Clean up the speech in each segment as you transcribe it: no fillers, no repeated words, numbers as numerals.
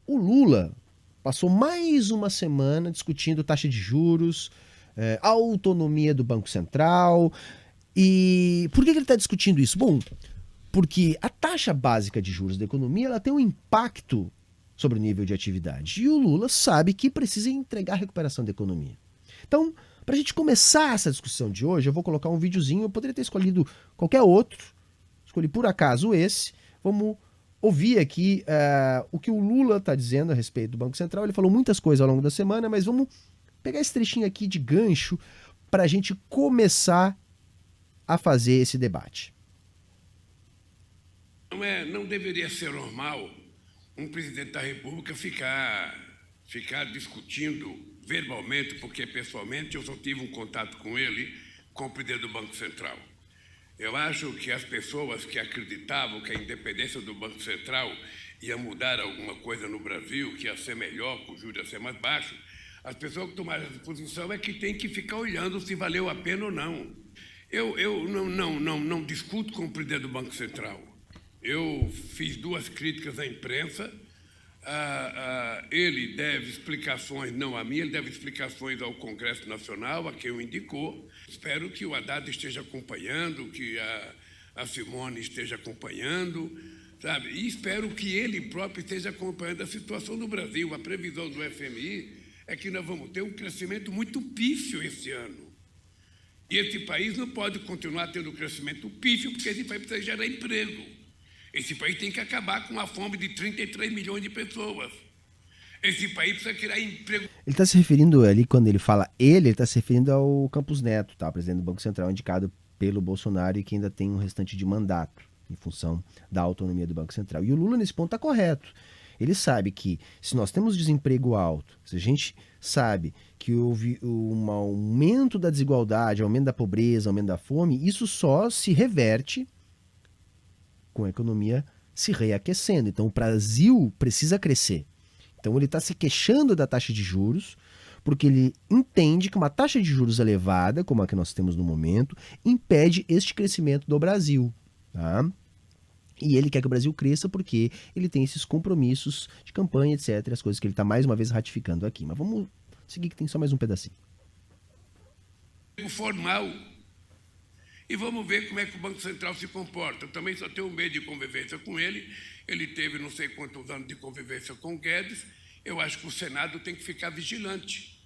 o Lula passou mais uma semana discutindo taxa de juros, autonomia do Banco Central. E por que ele está discutindo isso? Bom, porque a taxa básica de juros da economia ela tem um impacto sobre o nível de atividade. E o Lula sabe que precisa entregar a recuperação da economia. Então, para a gente começar essa discussão de hoje, eu vou colocar um videozinho. Eu poderia ter escolhido qualquer outro, escolhi por acaso esse. Vamos ouvir aqui o que o Lula está dizendo a respeito do Banco Central. Ele falou muitas coisas ao longo da semana, mas vamos pegar esse trechinho aqui de gancho para a gente começar a fazer esse debate. Não deveria ser normal um presidente da República ficar discutindo verbalmente, porque pessoalmente eu só tive um contato com ele, com o presidente do Banco Central. Eu acho que as pessoas que acreditavam que a independência do Banco Central ia mudar alguma coisa no Brasil, que ia ser melhor, que o juros ia ser mais baixo, as pessoas que tomaram essa posição é que tem que ficar olhando se valeu a pena ou não. Eu não discuto com o presidente do Banco Central. Eu fiz 2 críticas à imprensa. Ele deve explicações, não a mim, ele deve explicações ao Congresso Nacional, a quem o indicou. Espero que o Haddad esteja acompanhando, que a Simone esteja acompanhando, sabe? E espero que ele próprio esteja acompanhando a situação do Brasil. A previsão do FMI é que nós vamos ter um crescimento muito pífio esse ano. E esse país não pode continuar tendo crescimento pífio, porque esse país precisa gerar emprego. Esse país tem que acabar com a fome de 33 milhões de pessoas. Esse país precisa criar emprego. Ele está se referindo ali, quando ele fala ele está se referindo ao Campos Neto, tá? Presidente do Banco Central, indicado pelo Bolsonaro e que ainda tem um restante de mandato em função da autonomia do Banco Central. E o Lula, nesse ponto, está correto. Ele sabe que se nós temos desemprego alto, se a gente sabe que houve um aumento da desigualdade, aumento da pobreza, aumento da fome, isso só se reverte com a economia se reaquecendo. Então o Brasil precisa crescer. Então ele está se queixando da taxa de juros, porque ele entende que uma taxa de juros elevada, como a que nós temos no momento, impede este crescimento do Brasil. Tá? E ele quer que o Brasil cresça porque ele tem esses compromissos de campanha, etc. As coisas que ele está mais uma vez ratificando aqui. Mas vamos seguir que tem só mais um pedacinho. Formal. E vamos ver como é que o Banco Central se comporta. Eu também só tenho medo de convivência com ele. Ele teve não sei quantos anos de convivência com o Guedes. Eu acho que o Senado tem que ficar vigilante.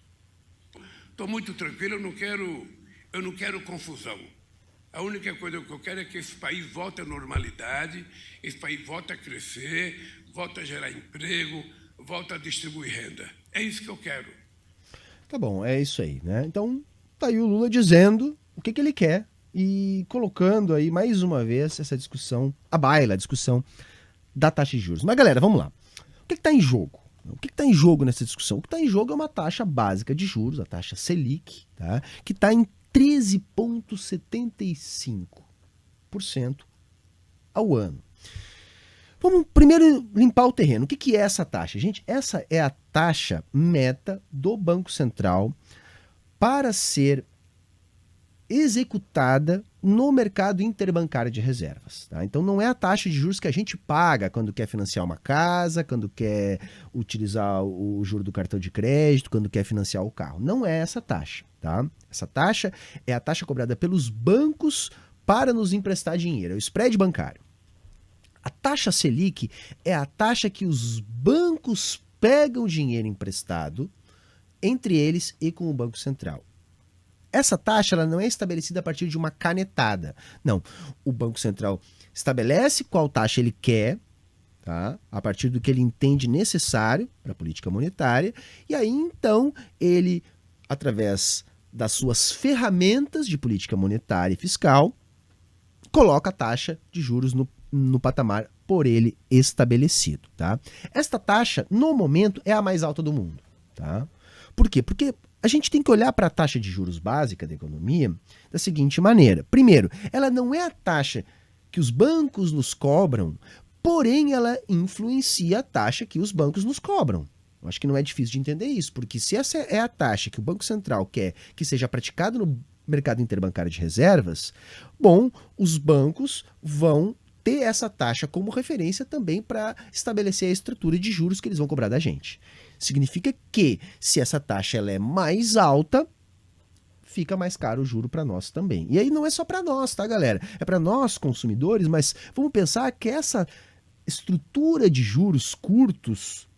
Estou muito tranquilo, eu não quero confusão. A única coisa que eu quero é que esse país volte à normalidade, esse país volte a crescer, volte a gerar emprego, volte a distribuir renda. É isso que eu quero. Tá bom, é isso aí, né? Então, tá aí o Lula dizendo o que ele quer e colocando aí mais uma vez essa discussão, a baila, a discussão da taxa de juros. Mas, galera, vamos lá. O que está em jogo? O que está em jogo nessa discussão? O que está em jogo é uma taxa básica de juros, a taxa Selic, tá? Que está em 13,75% ao ano. Vamos primeiro limpar o terreno. O que é essa taxa? Gente, essa é a taxa meta do Banco Central para ser executada no mercado interbancário de reservas. Tá? Então não é a taxa de juros que a gente paga quando quer financiar uma casa, quando quer utilizar o juro do cartão de crédito, quando quer financiar o carro. Não é essa taxa. Tá? Essa taxa é a taxa cobrada pelos bancos para nos emprestar dinheiro, é o spread bancário. A taxa Selic é a taxa que os bancos pegam dinheiro emprestado entre eles e com o Banco Central. Essa taxa ela não é estabelecida a partir de uma canetada. Não, o Banco Central estabelece qual taxa ele quer, tá? A partir do que ele entende necessário para a política monetária, e aí então ele, através das suas ferramentas de política monetária e fiscal, coloca a taxa de juros no patamar por ele estabelecido. Tá? Esta taxa, no momento, é a mais alta do mundo. Tá? Por quê? Porque a gente tem que olhar para a taxa de juros básica da economia da seguinte maneira. Primeiro, ela não é a taxa que os bancos nos cobram, porém ela influencia a taxa que os bancos nos cobram. Eu acho que não é difícil de entender isso, porque se essa é a taxa que o Banco Central quer que seja praticada no mercado interbancário de reservas, bom, os bancos vão ter essa taxa como referência também para estabelecer a estrutura de juros que eles vão cobrar da gente. Significa que, se essa taxa ela é mais alta, fica mais caro o juro para nós também. E aí não é só para nós, tá, galera? É para nós, consumidores, mas vamos pensar que essa estrutura de juros curtos,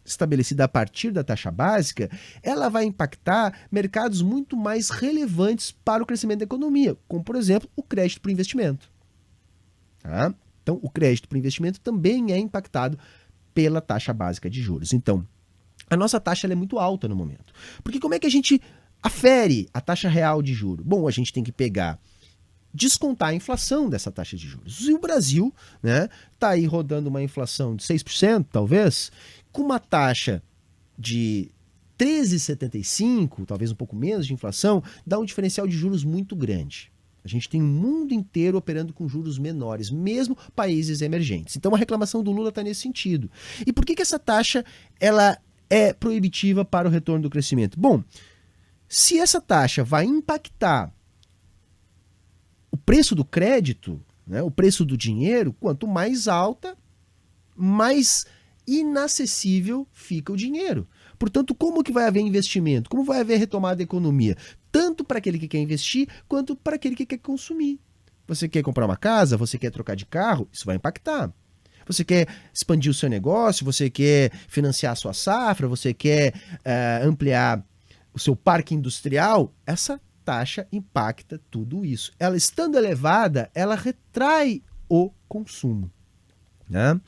estabelecida a partir da taxa básica, ela vai impactar mercados muito mais relevantes para o crescimento da economia, como, por exemplo, o crédito para investimento. Tá? Então, o crédito para investimento também é impactado pela taxa básica de juros. Então, a nossa taxa ela é muito alta no momento. Porque como é que a gente afere a taxa real de juros? Bom, a gente tem que descontar a inflação dessa taxa de juros. E o Brasil, né, tá aí rodando uma inflação de 6%, talvez, com uma taxa de 13,75%, talvez um pouco menos de inflação, dá um diferencial de juros muito grande. A gente tem o mundo inteiro operando com juros menores, mesmo países emergentes. Então a reclamação do Lula está nesse sentido. E por que essa taxa ela é proibitiva para o retorno do crescimento? Bom, se essa taxa vai impactar o preço do crédito, né, o preço do dinheiro, quanto mais alta, mais inacessível fica o dinheiro. Portanto, como que vai haver investimento? Como vai haver retomada da economia? Tanto para aquele que quer investir, quanto para aquele que quer consumir. Você quer comprar uma casa? Você quer trocar de carro? Isso vai impactar. Você quer expandir o seu negócio? Você quer financiar a sua safra? Você quer ampliar o seu parque industrial? Essa taxa impacta tudo isso. Ela estando elevada, ela retrai o consumo. Né?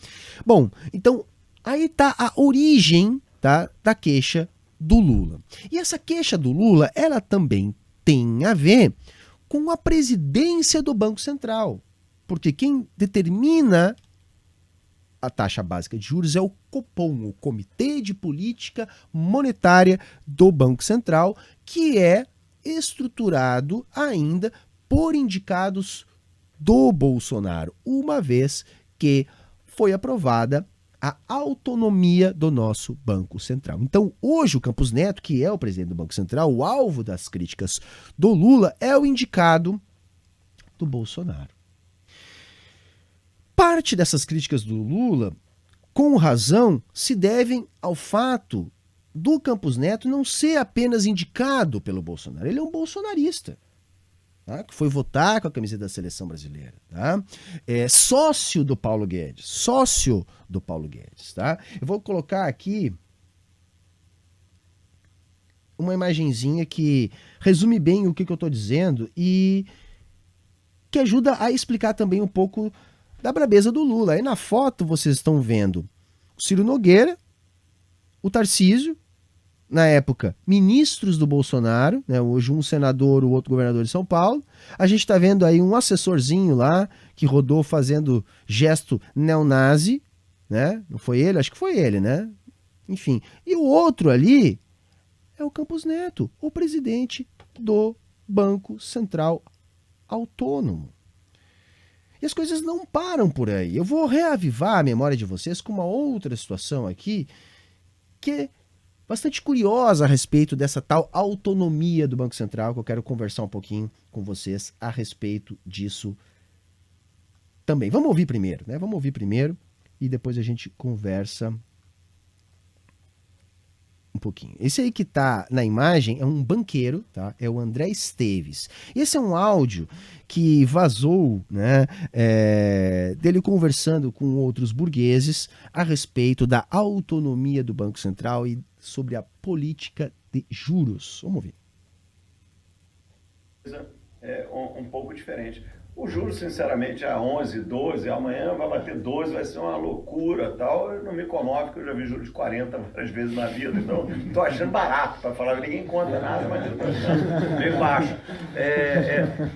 Bom, então aí está a origem, tá, da queixa do Lula. E essa queixa do Lula, ela também tem a ver com a presidência do Banco Central. Porque quem determina a taxa básica de juros é o Copom, o Comitê de Política Monetária do Banco Central, que é estruturado ainda por indicados do Bolsonaro, uma vez que foi aprovada a autonomia do nosso Banco Central. Então, hoje o Campos Neto, que é o presidente do Banco Central, o alvo das críticas do Lula, é o indicado do Bolsonaro. Parte dessas críticas do Lula, com razão, se devem ao fato do Campos Neto não ser apenas indicado pelo Bolsonaro. Ele é um bolsonarista, tá? Que foi votar com a camiseta da seleção brasileira. Tá? É sócio do Paulo Guedes. Sócio do Paulo Guedes. Tá? Eu vou colocar aqui uma imagenzinha que resume bem o que eu estou dizendo e que ajuda a explicar também um pouco da brabeza do Lula. Aí na foto vocês estão vendo o Ciro Nogueira, o Tarcísio, na época, ministros do Bolsonaro, né, hoje um senador, o outro governador de São Paulo. A gente está vendo aí um assessorzinho lá, que rodou fazendo gesto neonazi, né? Não foi ele? Acho que foi ele, né? Enfim. E o outro ali é o Campos Neto, o presidente do Banco Central Autônomo. E as coisas não param por aí. Eu vou reavivar a memória de vocês com uma outra situação aqui, que é bastante curiosa a respeito dessa tal autonomia do Banco Central, que eu quero conversar um pouquinho com vocês a respeito disso também. Vamos ouvir primeiro, né? Vamos ouvir primeiro e depois a gente conversa um pouquinho. Esse aí que tá na imagem é um banqueiro, tá? É o André Esteves. Esse é um áudio que vazou, né, dele conversando com outros burgueses a respeito da autonomia do Banco Central e sobre a política de juros. Vamos ouvir. É um pouco diferente. O juros, sinceramente, a 11, 12, amanhã vai bater 12, vai ser uma loucura tal. Eu não me comove, porque eu já vi juros de 40 várias vezes na vida, então estou achando barato, para falar, ninguém conta nada, mas eu estou achando bem baixo.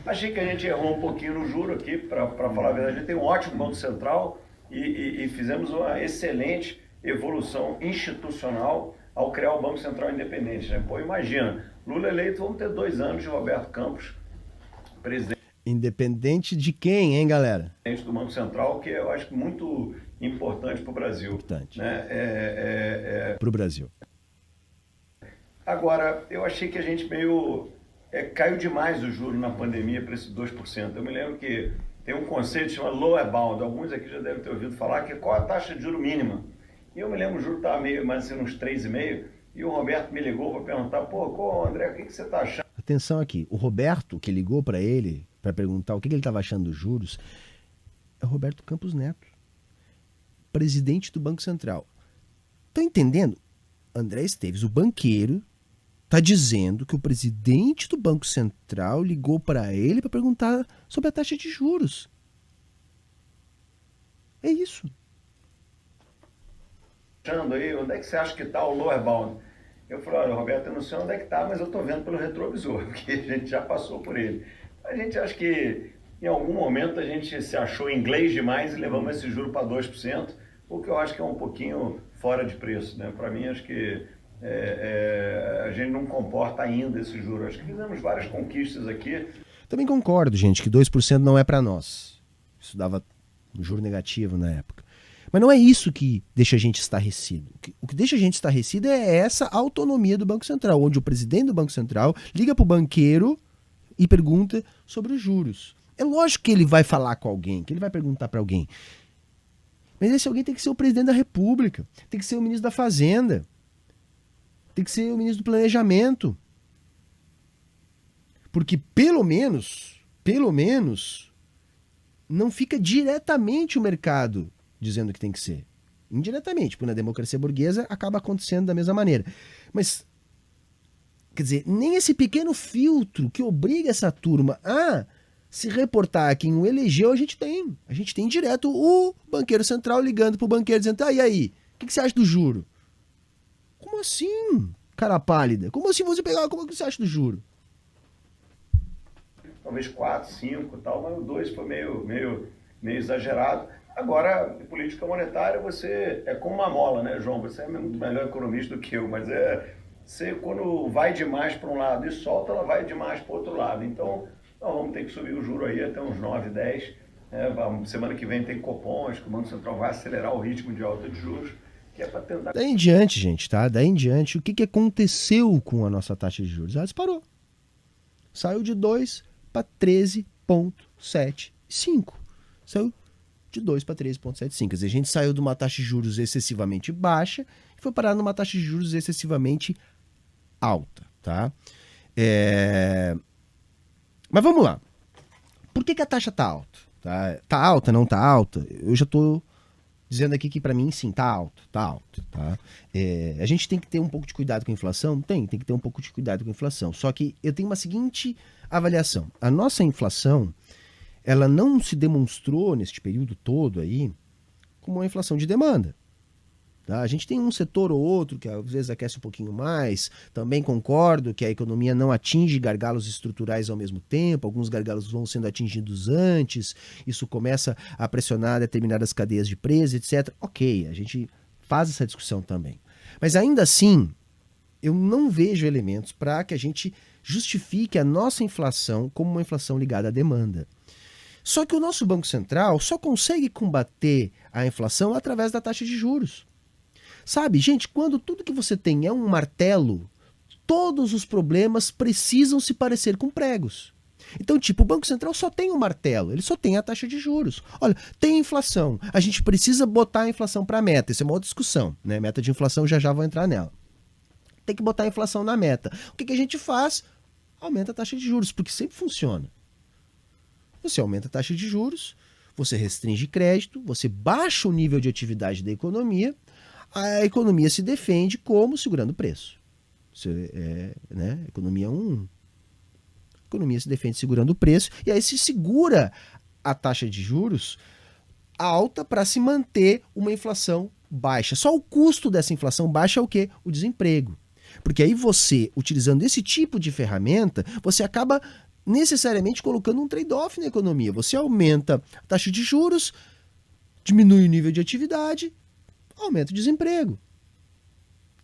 Achei que a gente errou um pouquinho no juro aqui, para falar a verdade. A gente tem um ótimo Banco Central e fizemos uma excelente evolução institucional ao criar o Banco Central independente. Né? Pô, imagina, Lula eleito, vamos ter 2 anos de Roberto Campos, presidente. Independente de quem, hein, galera? Do Banco Central, que eu acho muito importante para o Brasil. Importante. Né? Para o Brasil. Agora, eu achei que a gente meio caiu demais o juro na pandemia para esses 2%. Eu me lembro que tem um conceito chamado lower bound, alguns aqui já devem ter ouvido falar, que é qual a taxa de juro mínima. E eu me lembro, o juro estava meio, mais assim, uns 3,5, e o Roberto me ligou para perguntar, André, o que você está achando? Atenção aqui, o Roberto, que ligou para ele, para perguntar o que ele estava achando dos juros, é o Roberto Campos Neto, presidente do Banco Central. Tá entendendo? André Esteves, o banqueiro, tá dizendo que o presidente do Banco Central ligou para ele para perguntar sobre a taxa de juros. É isso. Aí, onde é que você acha que está o lower bound? Eu falei, olha, Roberto, eu não sei onde é que está, mas eu estou vendo pelo retrovisor, porque a gente já passou por ele. A gente acha que em algum momento a gente se achou inglês demais e levamos esse juro para 2%, o que eu acho que é um pouquinho fora de preço, né? Para mim, acho que a gente não comporta ainda esse juro. Acho que fizemos várias conquistas aqui. Também concordo, gente, que 2% não é para nós. Isso dava um juro negativo na época. Mas não é isso que deixa a gente estarrecido. O que deixa a gente estarrecido é essa autonomia do Banco Central, onde o presidente do Banco Central liga para o banqueiro e pergunta sobre os juros. É lógico que ele vai falar com alguém, que ele vai perguntar para alguém. Mas esse alguém tem que ser o presidente da República, tem que ser o ministro da Fazenda, tem que ser o ministro do Planejamento. Porque pelo menos, não fica diretamente o mercado dizendo que tem que ser. Indiretamente, porque na democracia burguesa acaba acontecendo da mesma maneira. Mas, quer dizer, nem esse pequeno filtro que obriga essa turma a se reportar a quem o elegeu, a gente tem. A gente tem direto o banqueiro central ligando pro banqueiro dizendo, e aí, o que você acha do juro? Como assim, cara pálida? Como assim você pegar, como que você acha do juro? Talvez 4, 5 e tal, mas o 2 foi meio exagerado. Agora, em política monetária, você é como uma mola, né, João? Você é muito melhor economista do que eu, mas você quando vai demais para um lado e solta, ela vai demais para o outro lado. Então, nós vamos ter que subir o juro aí até uns 9, 10. Semana que vem tem Copom, acho que o Banco Central vai acelerar o ritmo de alta de juros, que é para tentar... Daí em diante, gente, tá? Daí em diante, o que aconteceu com a nossa taxa de juros? Ela disparou. Saiu de 2 para 13,75. Saiu de 2 para 13,75. Quer dizer, a gente saiu de uma taxa de juros excessivamente baixa e foi parar numa taxa de juros excessivamente alta, tá? Mas vamos lá. Por que a taxa tá alta? Tá alta, não tá alta? Eu já tô dizendo aqui que para mim, sim, tá alto, tá? A gente tem que ter um pouco de cuidado com a inflação? Tem que ter um pouco de cuidado com a inflação. Só que eu tenho uma seguinte avaliação. A nossa inflação, ela não se demonstrou neste período todo aí como uma inflação de demanda. Tá? A gente tem um setor ou outro que às vezes aquece um pouquinho mais. Também concordo que a economia não atinge gargalos estruturais ao mesmo tempo. Alguns gargalos vão sendo atingidos antes. Isso começa a pressionar determinadas cadeias de preços, etc. Ok, a gente faz essa discussão também. Mas ainda assim, eu não vejo elementos para que a gente justifique a nossa inflação como uma inflação ligada à demanda. Só que o nosso Banco Central só consegue combater a inflação através da taxa de juros. Sabe, gente, quando tudo que você tem é um martelo, todos os problemas precisam se parecer com pregos. Então, tipo, o Banco Central só tem um martelo, ele só tem a taxa de juros. Olha, tem inflação, a gente precisa botar a inflação para a meta, isso é uma outra discussão, né? Meta de inflação, já vou entrar nela. Tem que botar a inflação na meta. O que a gente faz? Aumenta a taxa de juros, porque sempre funciona. Você aumenta a taxa de juros, você restringe crédito, você baixa o nível de atividade da economia, a economia se defende como segurando o preço. Economia 1. A economia se defende segurando o preço e aí se segura a taxa de juros alta para se manter uma inflação baixa. Só o custo dessa inflação baixa é o quê? O desemprego. Porque aí você, utilizando esse tipo de ferramenta, você acaba necessariamente colocando um trade-off na economia. Você aumenta a taxa de juros, diminui o nível de atividade, aumenta o desemprego.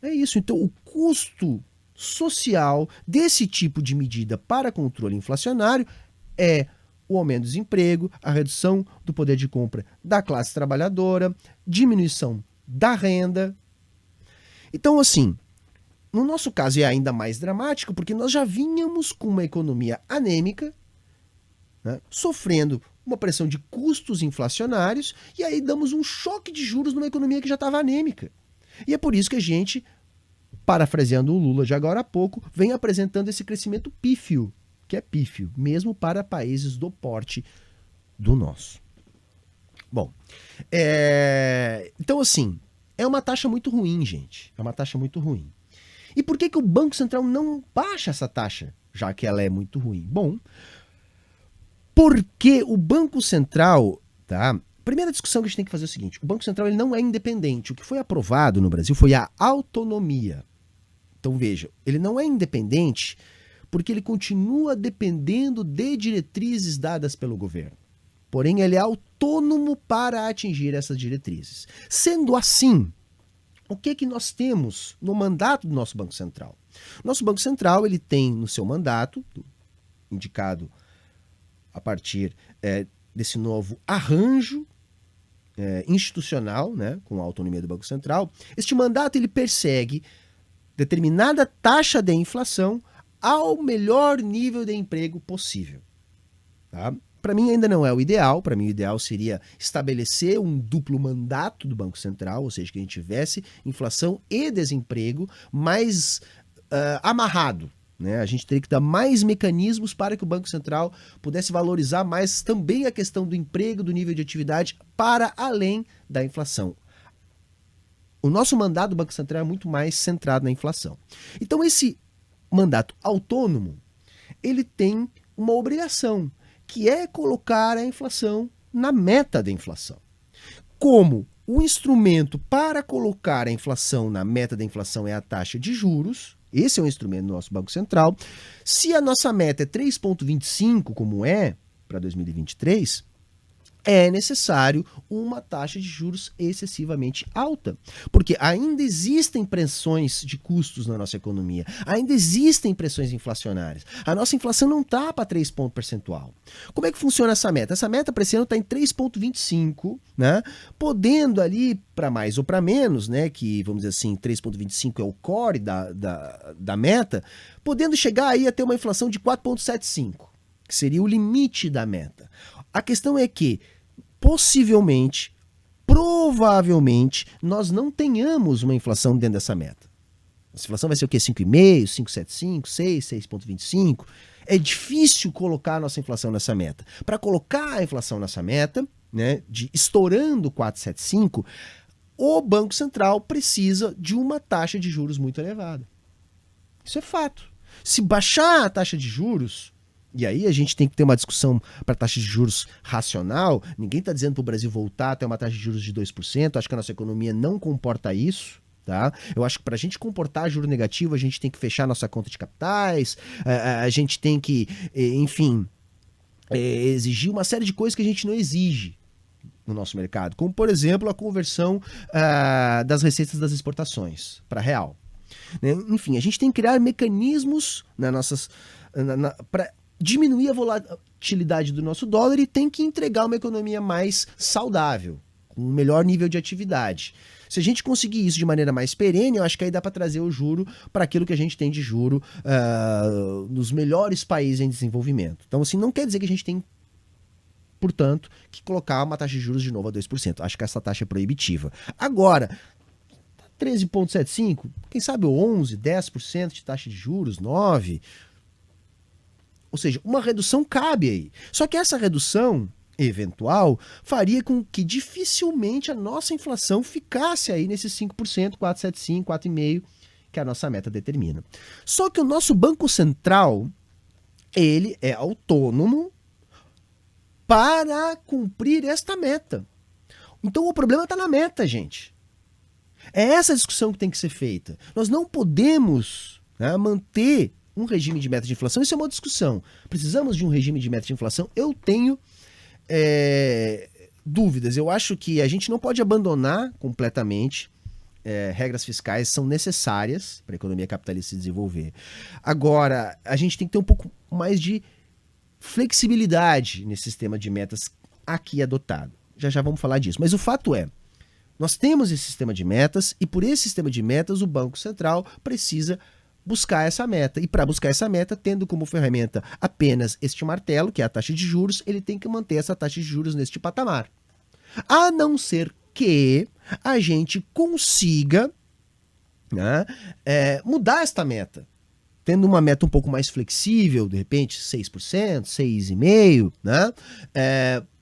É isso. Então, o custo social desse tipo de medida para controle inflacionário é o aumento do desemprego, a redução do poder de compra da classe trabalhadora, diminuição da renda. Então, assim, no nosso caso é ainda mais dramático porque nós já vínhamos com uma economia anêmica, né, sofrendo uma pressão de custos inflacionários, e aí damos um choque de juros numa economia que já estava anêmica. E é por isso que a gente, parafraseando o Lula de agora há pouco, vem apresentando esse crescimento pífio, que é pífio, mesmo para países do porte do nosso. Bom, então assim, é uma taxa muito ruim, gente. É uma taxa muito ruim. E por que o Banco Central não baixa essa taxa, já que ela é muito ruim? Bom, porque o Banco Central, tá? Primeira discussão que a gente tem que fazer é o seguinte: o Banco Central ele não é independente. O que foi aprovado no Brasil foi a autonomia. Então veja, ele não é independente porque ele continua dependendo de diretrizes dadas pelo governo. Porém, ele é autônomo para atingir essas diretrizes. Sendo assim, o que nós temos no mandato do nosso Banco Central? Nosso Banco Central ele tem no seu mandato, indicado a partir desse novo arranjo institucional, né, com a autonomia do Banco Central, este mandato ele persegue determinada taxa de inflação ao melhor nível de emprego possível. Tá? Para mim ainda não é o ideal. Para mim o ideal seria estabelecer um duplo mandato do Banco Central, ou seja, que a gente tivesse inflação e desemprego mais amarrado. Né? A gente teria que dar mais mecanismos para que o Banco Central pudesse valorizar mais também a questão do emprego, do nível de atividade, para além da inflação. O nosso mandato do Banco Central é muito mais centrado na inflação. Então esse mandato autônomo, ele tem uma obrigação, que é colocar a inflação na meta da inflação. Como o instrumento para colocar a inflação na meta da inflação é a taxa de juros, esse é o instrumento do nosso Banco Central. Se a nossa meta é 3,25, como é para 2023, é necessário uma taxa de juros excessivamente alta. Porque ainda existem pressões de custos na nossa economia, ainda existem pressões inflacionárias. A nossa inflação não está para 3 pontos percentual. Como é que funciona essa meta? Essa meta para esse ano está em 3,25, né? Podendo ali para mais ou para menos, né? Que vamos dizer assim, 3,25 é o core da meta, podendo chegar aí a ter uma inflação de 4,75, que seria o limite da meta. A questão é que possivelmente, provavelmente, nós não tenhamos uma inflação dentro dessa meta. A inflação vai ser o quê? 5,5, 5,75, 6, 6,25. É difícil colocar a nossa inflação nessa meta. Para colocar a inflação nessa meta, né, de estourando 4,75, o Banco Central precisa de uma taxa de juros muito elevada. Isso é fato. Se baixar a taxa de juros, e aí a gente tem que ter uma discussão para taxa de juros racional. Ninguém está dizendo para o Brasil voltar a ter uma taxa de juros de 2%. Acho que a nossa economia não comporta isso. Tá? Eu acho que para a gente comportar juro negativo, a gente tem que fechar nossa conta de capitais, a gente tem que, enfim, exigir uma série de coisas que a gente não exige no nosso mercado. Como, por exemplo, a conversão das receitas das exportações para real. Enfim, a gente tem que criar mecanismos para diminuir a volatilidade do nosso dólar e tem que entregar uma economia mais saudável, com um melhor nível de atividade. Se a gente conseguir isso de maneira mais perene, eu acho que aí dá para trazer o juro para aquilo que a gente tem de juro nos melhores países em desenvolvimento. Então, assim, não quer dizer que a gente tem, portanto, que colocar uma taxa de juros de novo a 2%. Acho que essa taxa é proibitiva. Agora, 13,75%, quem sabe 11%, 10% de taxa de juros, 9%. Ou seja, uma redução cabe aí. Só que essa redução eventual faria com que dificilmente a nossa inflação ficasse aí nesses 5%, 4,75%, 4,5%, que a nossa meta determina. Só que o nosso Banco Central, ele é autônomo para cumprir esta meta. Então o problema está na meta, gente. É essa a discussão que tem que ser feita. Nós não podemos, né, manter um regime de meta de inflação. Isso é uma discussão. Precisamos de um regime de meta de inflação? Eu tenho dúvidas. Eu acho que a gente não pode abandonar completamente. Regras fiscais são necessárias para a economia capitalista se desenvolver. Agora, a gente tem que ter um pouco mais de flexibilidade nesse sistema de metas aqui adotado. Já vamos falar disso. Mas o fato é, nós temos esse sistema de metas e por esse sistema de metas o Banco Central precisa buscar essa meta. E para buscar essa meta, tendo como ferramenta apenas este martelo, que é a taxa de juros, ele tem que manter essa taxa de juros neste patamar. A não ser que a gente consiga, né, mudar esta meta. Tendo uma meta um pouco mais flexível, de repente 6%, 6,5%, né?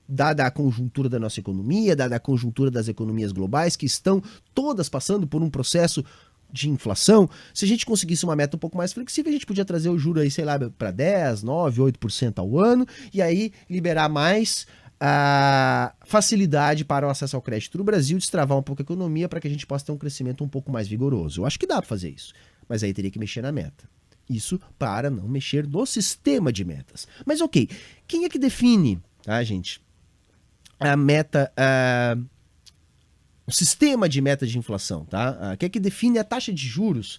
Dada a conjuntura da nossa economia, dada a conjuntura das economias globais, que estão todas passando por um processo de inflação, se a gente conseguisse uma meta um pouco mais flexível, a gente podia trazer o juro aí, sei lá, para 10%, 9%, 8% ao ano, e aí liberar mais a facilidade para o acesso ao crédito no Brasil, destravar um pouco a economia para que a gente possa ter um crescimento um pouco mais vigoroso. Eu acho que dá para fazer isso, mas aí teria que mexer na meta. Isso para não mexer no sistema de metas. Mas ok, quem é que define, tá, gente, a meta, o sistema de meta de inflação, tá? Quem é que define a taxa de juros?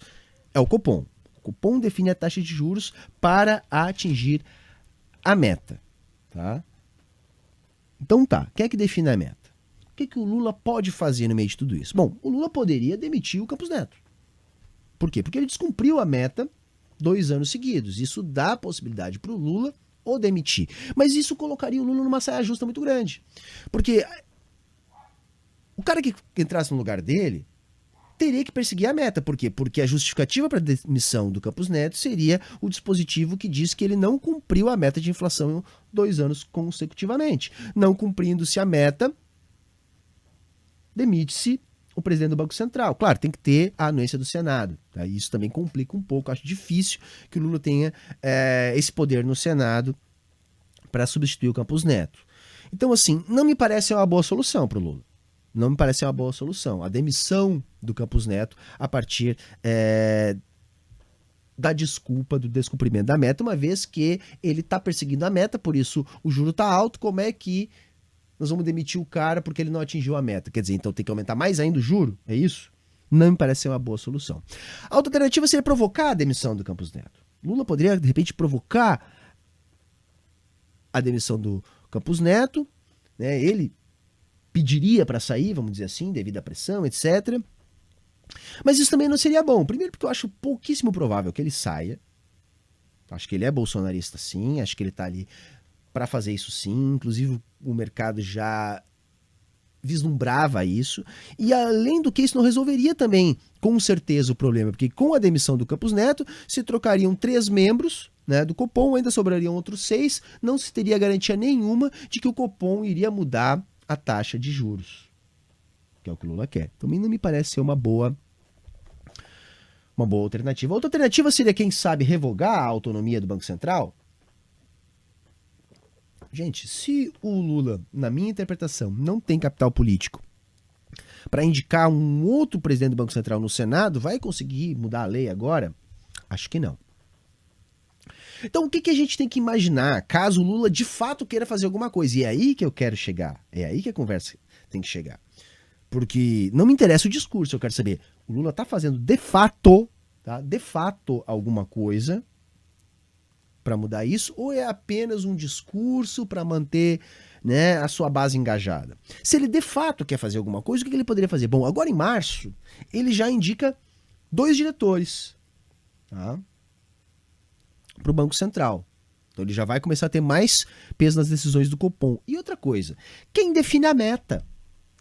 É o Copom. O Copom define a taxa de juros para atingir a meta, tá? Então tá, quem é que define a meta? O que o Lula pode fazer no meio de tudo isso? Bom, o Lula poderia demitir o Campos Neto. Por quê? Porque ele descumpriu a meta 2 anos seguidos. Isso dá a possibilidade para o Lula ou demitir. Mas isso colocaria o Lula numa saia justa muito grande. Porque o cara que entrasse no lugar dele teria que perseguir a meta. Por quê? Porque a justificativa para a demissão do Campos Neto seria o dispositivo que diz que ele não cumpriu a meta de inflação 2 anos consecutivamente. Não cumprindo-se a meta, demite-se o presidente do Banco Central. Claro, tem que ter a anuência do Senado. Tá? Isso também complica um pouco. Acho difícil que o Lula tenha esse poder no Senado para substituir o Campos Neto. Então, assim, não me parece uma boa solução para o Lula. Não me parece uma boa solução. A demissão do Campos Neto a partir da desculpa do descumprimento da meta, uma vez que ele está perseguindo a meta, por isso o juro está alto. Como é que nós vamos demitir o cara porque ele não atingiu a meta? Quer dizer, então tem que aumentar mais ainda o juro? É isso? Não me parece ser uma boa solução. A outra alternativa seria provocar a demissão do Campos Neto. Lula poderia, de repente, provocar a demissão do Campos Neto, né? Ele pediria para sair, vamos dizer assim, devido à pressão, etc. Mas isso também não seria bom. Primeiro porque eu acho pouquíssimo provável que ele saia. Acho que ele é bolsonarista sim, acho que ele está ali para fazer isso sim, inclusive o mercado já vislumbrava isso, e além do que isso não resolveria também com certeza o problema, porque com a demissão do Campos Neto se trocariam 3 membros, né, do Copom, ainda sobrariam outros 6, não se teria garantia nenhuma de que o Copom iria mudar a taxa de juros, que é o que o Lula quer. Também não me parece ser uma boa alternativa. Outra alternativa seria, quem sabe, revogar a autonomia do Banco Central. Gente, se o Lula, na minha interpretação, não tem capital político para indicar um outro presidente do Banco Central no Senado, vai conseguir mudar a lei agora? Acho que não. Então, o que a gente tem que imaginar caso o Lula de fato queira fazer alguma coisa? E é aí que eu quero chegar. É aí que a conversa tem que chegar. Porque não me interessa o discurso, eu quero saber, o Lula está fazendo de fato alguma coisa para mudar isso, ou é apenas um discurso para manter, né, a sua base engajada? Se ele de fato quer fazer alguma coisa, o que ele poderia fazer? Bom, agora em março, ele já indica 2 diretores, tá, para o Banco Central. Então ele já vai começar a ter mais peso nas decisões do Copom. E outra coisa, quem define a meta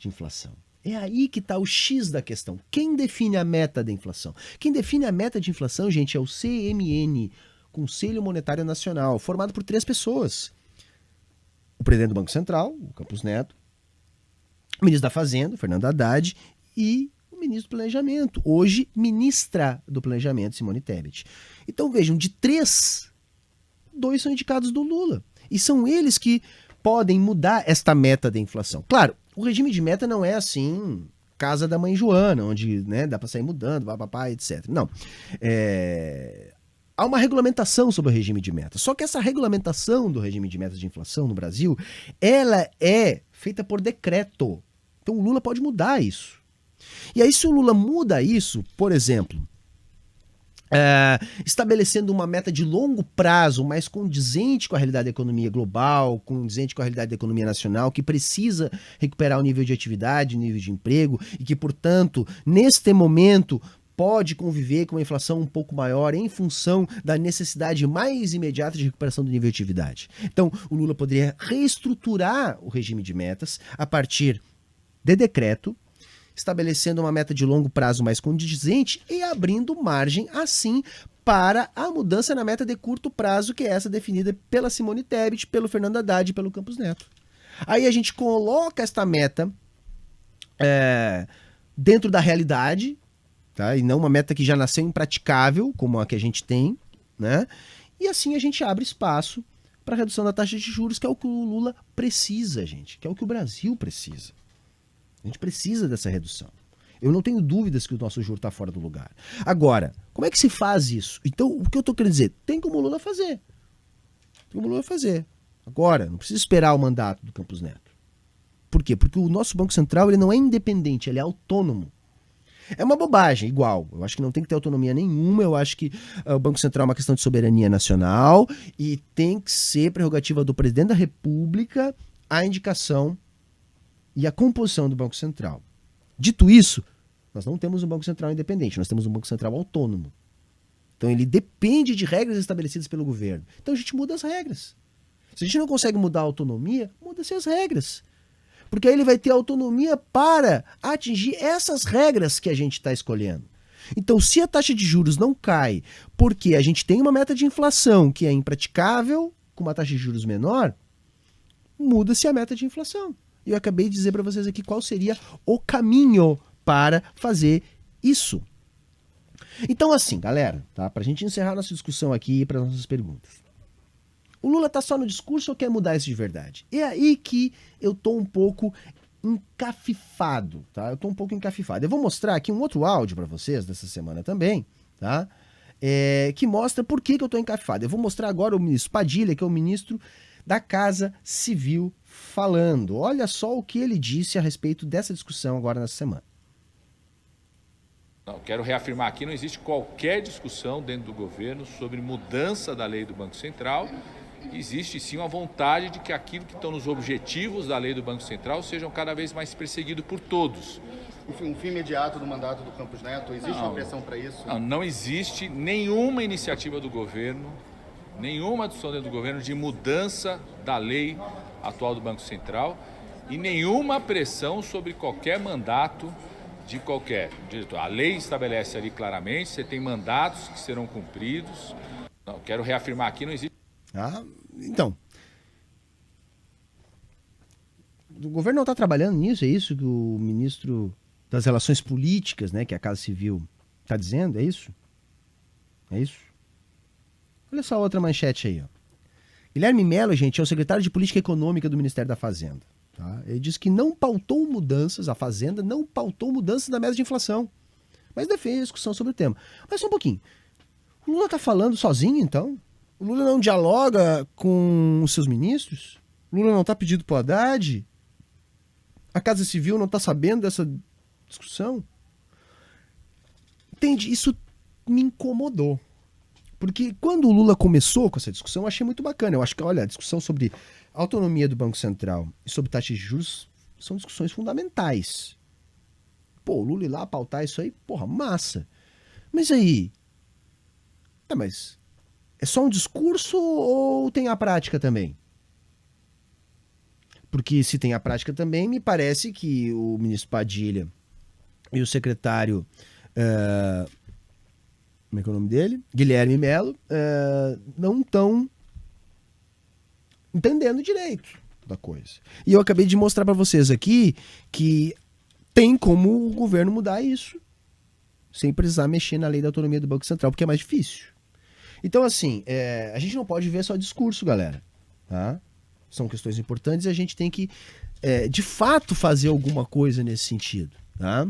de inflação? É aí que está o X da questão. Quem define a meta da inflação? Quem define a meta de inflação, gente, é o CMN, Conselho Monetário Nacional, formado por 3 pessoas. O presidente do Banco Central, o Campos Neto, o ministro da Fazenda, Fernando Haddad, e o ministro do Planejamento, hoje ministra do Planejamento, Simone Tebet. Então vejam, de 3, 2 são indicados do Lula. E são eles que podem mudar esta meta da inflação. Claro, o regime de meta não é assim, casa da mãe Joana, onde, né, dá para sair mudando, papapá, etc. Não. Há uma regulamentação sobre o regime de meta. Só que essa regulamentação do regime de metas de inflação no Brasil, ela é feita por decreto. Então o Lula pode mudar isso. E aí, se o Lula muda isso, por exemplo, estabelecendo uma meta de longo prazo mais condizente com a realidade da economia global, condizente com a realidade da economia nacional, que precisa recuperar o nível de atividade, o nível de emprego, e que, portanto, neste momento, pode conviver com uma inflação um pouco maior em função da necessidade mais imediata de recuperação do nível de atividade. Então, o Lula poderia reestruturar o regime de metas a partir de decreto, estabelecendo uma meta de longo prazo mais condizente e abrindo margem, assim, para a mudança na meta de curto prazo, que é essa definida pela Simone Tebet, pelo Fernando Haddad e pelo Campos Neto. Aí a gente coloca esta meta dentro da realidade, tá? E não uma meta que já nasceu impraticável, como a que a gente tem, né? E assim a gente abre espaço para a redução da taxa de juros, que é o que o Lula precisa, gente, que é o que o Brasil precisa. A gente precisa dessa redução. Eu não tenho dúvidas que o nosso juro está fora do lugar. Agora, como é que se faz isso? Então, o que eu estou querendo dizer? Tem como o Lula fazer. Tem como o Lula fazer. Agora, não precisa esperar o mandato do Campos Neto. Por quê? Porque o nosso Banco Central ele não é independente, ele é autônomo. É uma bobagem, igual. Eu acho que não tem que ter autonomia nenhuma. Eu acho que o Banco Central é uma questão de soberania nacional e tem que ser prerrogativa do presidente da República a indicação e a composição do Banco Central. Dito isso, nós não temos um Banco Central independente, nós temos um Banco Central autônomo. Então ele depende de regras estabelecidas pelo governo. Então a gente muda as regras. Se a gente não consegue mudar a autonomia, muda-se as regras. Porque aí ele vai ter autonomia para atingir essas regras que a gente está escolhendo. Então, se a taxa de juros não cai porque a gente tem uma meta de inflação que é impraticável, com uma taxa de juros menor, muda-se a meta de inflação. E eu acabei de dizer para vocês aqui qual seria o caminho para fazer isso. Então, assim, galera, tá? Para a gente encerrar nossa discussão aqui e para nossas perguntas. O Lula tá só no discurso ou quer mudar isso de verdade? É aí que eu tô um pouco encafifado, tá? Eu tô um pouco encafifado. Eu vou mostrar aqui um outro áudio para vocês dessa semana também, tá? Que mostra por que eu tô encafifado. Eu vou mostrar agora o ministro Padilha, que é o ministro da Casa Civil, falando. Olha só o que ele disse a respeito dessa discussão agora nessa semana. Não, quero reafirmar aqui, não existe qualquer discussão dentro do governo sobre mudança da lei do Banco Central. Existe sim uma vontade de que aquilo que estão nos objetivos da lei do Banco Central sejam cada vez mais perseguidos por todos. Um fim imediato do mandato do Campos Neto, existe uma pressão para isso? Não existe nenhuma iniciativa do governo, nenhuma discussão dentro do governo de mudança da lei atual do Banco Central e nenhuma pressão sobre qualquer mandato de qualquer diretor. A lei estabelece ali claramente, você tem mandatos que serão cumpridos. Não, quero reafirmar aqui, não existe... Então, o governo não está trabalhando nisso, é isso que o ministro das Relações Políticas, né, que é a Casa Civil, está dizendo, é isso? É isso? Olha só a outra manchete aí, ó. Guilherme Mello, gente, é o secretário de Política Econômica do Ministério da Fazenda. Tá? Ele diz que não pautou mudanças, a Fazenda não pautou mudanças na meta de inflação, mas defende a discussão sobre o tema. Mas só um pouquinho. O Lula está falando sozinho, então? O Lula não dialoga com os seus ministros? O Lula não está pedindo para o Haddad? A Casa Civil não está sabendo dessa discussão? Entende? Isso me incomodou. Porque quando o Lula começou com essa discussão, eu achei muito bacana. Eu acho que, olha, a discussão sobre a autonomia do Banco Central e sobre taxas de juros são discussões fundamentais. Pô, o Lula ir lá pautar isso aí, porra, massa. Mas aí... Tá, mas... É só um discurso ou tem a prática também? Porque se tem a prática também, me parece que o ministro Padilha e o secretário... como é que é o nome dele? Guilherme Mello, não estão entendendo direito da coisa. E eu acabei de mostrar para vocês aqui que tem como o governo mudar isso sem precisar mexer na lei da autonomia do Banco Central, porque é mais difícil. Então, assim, a gente não pode ver só discurso, galera. Tá? São questões importantes e a gente tem que, de fato, fazer alguma coisa nesse sentido. Tá?